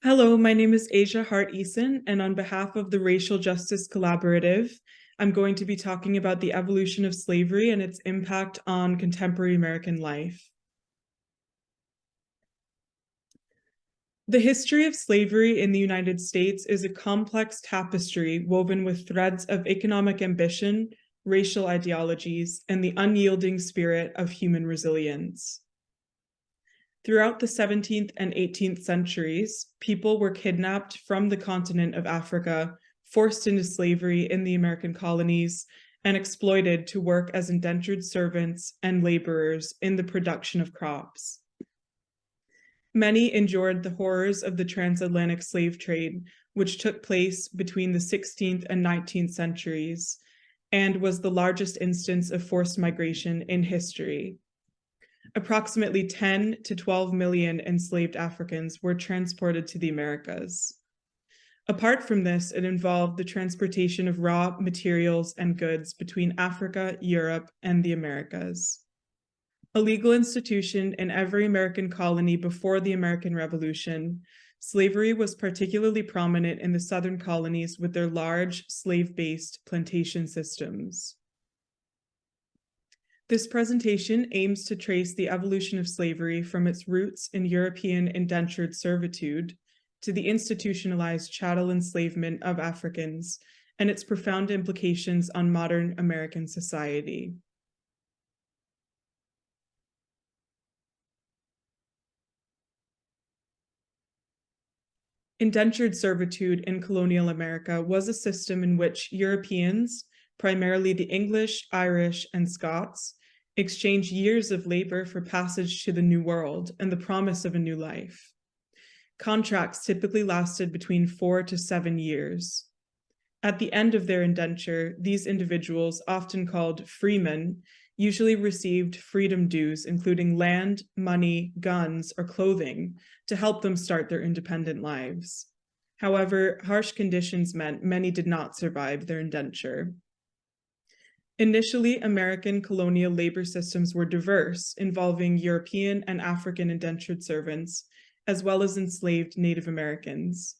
Hello, my name is Hart Eason, and on behalf of the Racial Justice Collaborative, I'm going to be talking about the evolution of slavery and its impact on contemporary American life. The history of slavery in the United States is a complex tapestry woven with threads of economic ambition, racial ideologies, and the unyielding spirit of human resilience. Throughout the 17th and 18th centuries, people were kidnapped from the continent of Africa, forced into slavery in the American colonies, and exploited to work as indentured servants and laborers in the production of crops. Many endured the horrors of the transatlantic slave trade, which took place between the 16th and 19th centuries, and was the largest instance of forced migration in history. Approximately 10 to 12 million enslaved Africans were transported to the Americas. Apart from this, it involved the transportation of raw materials and goods between Africa, Europe, and the Americas. A legal institution in every American colony before the American Revolution, slavery was particularly prominent in the southern colonies with their large slave-based plantation systems. This presentation aims to trace the evolution of slavery from its roots in European indentured servitude to the institutionalized chattel enslavement of Africans and its profound implications on modern American society. Indentured servitude in colonial America was a system in which Europeans, primarily the English, Irish, and Scots, exchanged years of labor for passage to the New World and the promise of a new life. Contracts typically lasted between 4 to 7 years. At the end of their indenture, these individuals, often called freemen, usually received freedom dues, including land, money, guns, or clothing, to help them start their independent lives. However, harsh conditions meant many did not survive their indenture. Initially, American colonial labor systems were diverse, involving European and African indentured servants, as well as enslaved Native Americans.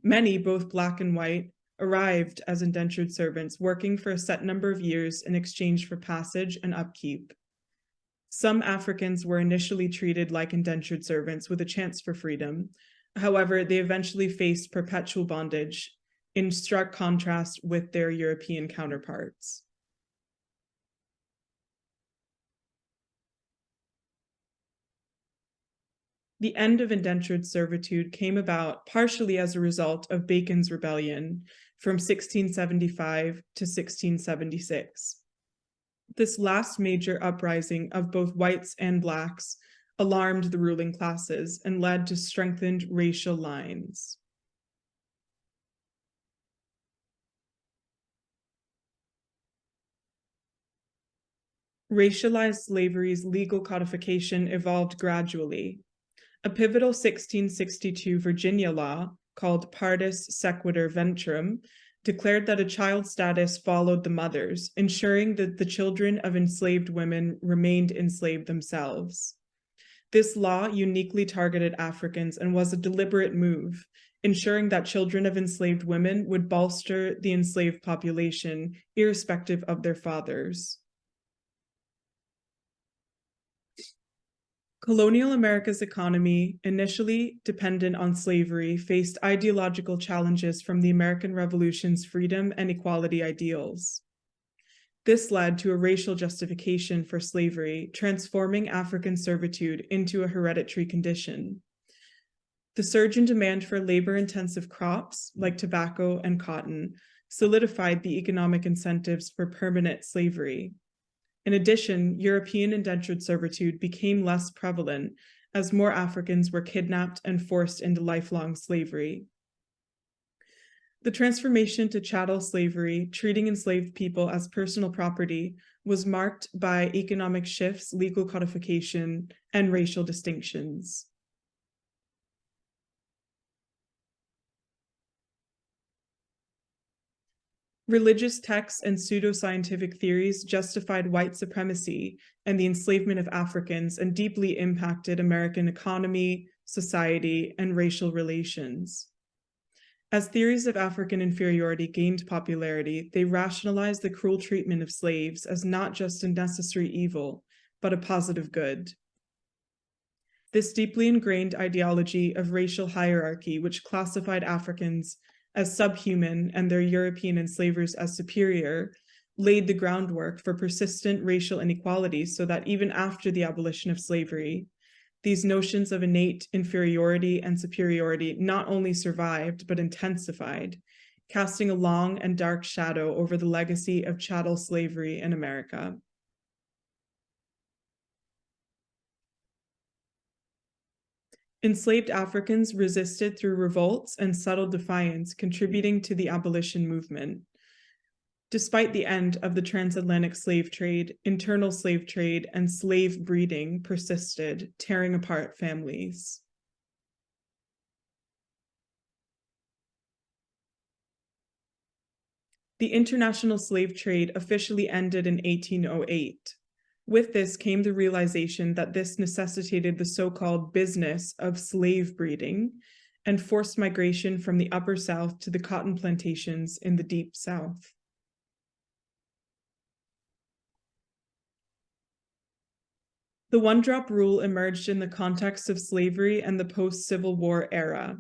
Many, both Black and white, arrived as indentured servants, working for a set number of years in exchange for passage and upkeep. Some Africans were initially treated like indentured servants with a chance for freedom. However, they eventually faced perpetual bondage, in stark contrast with their European counterparts. The end of indentured servitude came about partially as a result of Bacon's Rebellion from 1675 to 1676. This last major uprising of both whites and Blacks alarmed the ruling classes and led to strengthened racial lines. Racialized slavery's legal codification evolved gradually. A pivotal 1662 Virginia law, called Partus Sequitur Venturum, declared that a child's status followed the mother's, ensuring that the children of enslaved women remained enslaved themselves. This law uniquely targeted Africans and was a deliberate move, ensuring that children of enslaved women would bolster the enslaved population, irrespective of their fathers. Colonial America's economy, initially dependent on slavery, faced ideological challenges from the American Revolution's freedom and equality ideals. This led to a racial justification for slavery, transforming African servitude into a hereditary condition. The surge in demand for labor-intensive crops, like tobacco and cotton, solidified the economic incentives for permanent slavery. In addition, European indentured servitude became less prevalent as more Africans were kidnapped and forced into lifelong slavery. The transformation to chattel slavery, treating enslaved people as personal property, was marked by economic shifts, legal codification, and racial distinctions. Religious texts and pseudoscientific theories justified white supremacy and the enslavement of Africans and deeply impacted American economy, society, and racial relations. As theories of African inferiority gained popularity, they rationalized the cruel treatment of slaves as not just a necessary evil, but a positive good. This deeply ingrained ideology of racial hierarchy, which classified Africans as subhuman and their European enslavers as superior, laid the groundwork for persistent racial inequalities so that even after the abolition of slavery, these notions of innate inferiority and superiority not only survived, but intensified, casting a long and dark shadow over the legacy of chattel slavery in America. Enslaved Africans resisted through revolts and subtle defiance, contributing to the abolition movement. Despite the end of the transatlantic slave trade, internal slave trade and slave breeding persisted, tearing apart families. The international slave trade officially ended in 1808. With this came the realization that this necessitated the so-called business of slave breeding and forced migration from the Upper South to the cotton plantations in the Deep South. The one-drop rule emerged in the context of slavery and the post-Civil War era.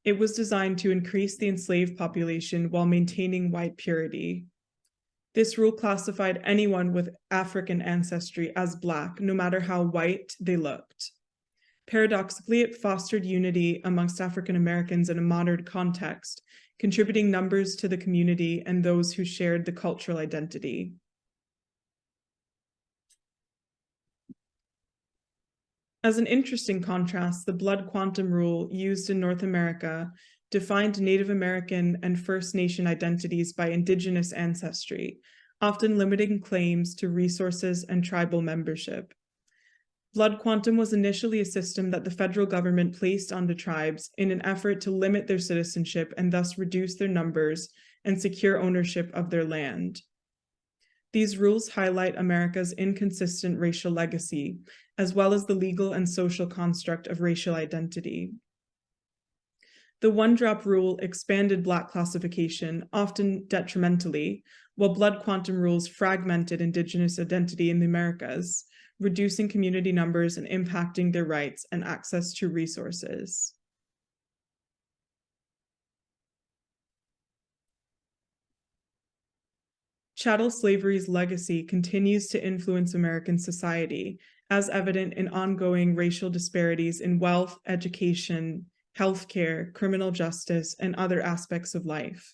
It was designed to increase the enslaved population while maintaining white purity. This rule classified anyone with African ancestry as Black, no matter how white they looked. Paradoxically, it fostered unity amongst African Americans in a modern context, contributing numbers to the community and those who shared the cultural identity. As an interesting contrast, the blood quantum rule used in North America defined Native American and First Nation identities by Indigenous ancestry, often limiting claims to resources and tribal membership. Blood quantum was initially a system that the federal government placed onto tribes in an effort to limit their citizenship and thus reduce their numbers and secure ownership of their land. These rules highlight America's inconsistent racial legacy, as well as the legal and social construct of racial identity. The one-drop rule expanded Black classification, often detrimentally, while blood quantum rules fragmented Indigenous identity in the Americas, reducing community numbers and impacting their rights and access to resources. Chattel slavery's legacy continues to influence American society, as evident in ongoing racial disparities in wealth, education, healthcare, criminal justice, and other aspects of life.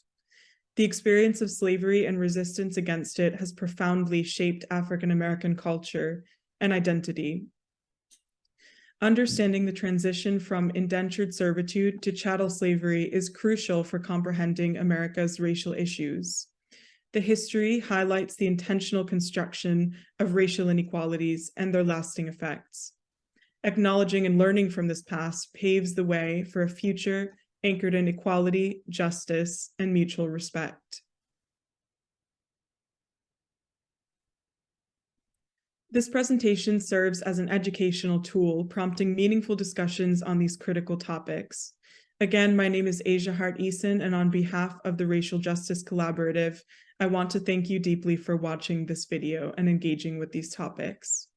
The experience of slavery and resistance against it has profoundly shaped African American culture and identity. Understanding the transition from indentured servitude to chattel slavery is crucial for comprehending America's racial issues. The history highlights the intentional construction of racial inequalities and their lasting effects. Acknowledging and learning from this past paves the way for a future anchored in equality, justice, and mutual respect. This presentation serves as an educational tool, prompting meaningful discussions on these critical topics. Again, my name is Hart, Eason, and on behalf of the Racial Justice Collaborative, I want to thank you deeply for watching this video and engaging with these topics.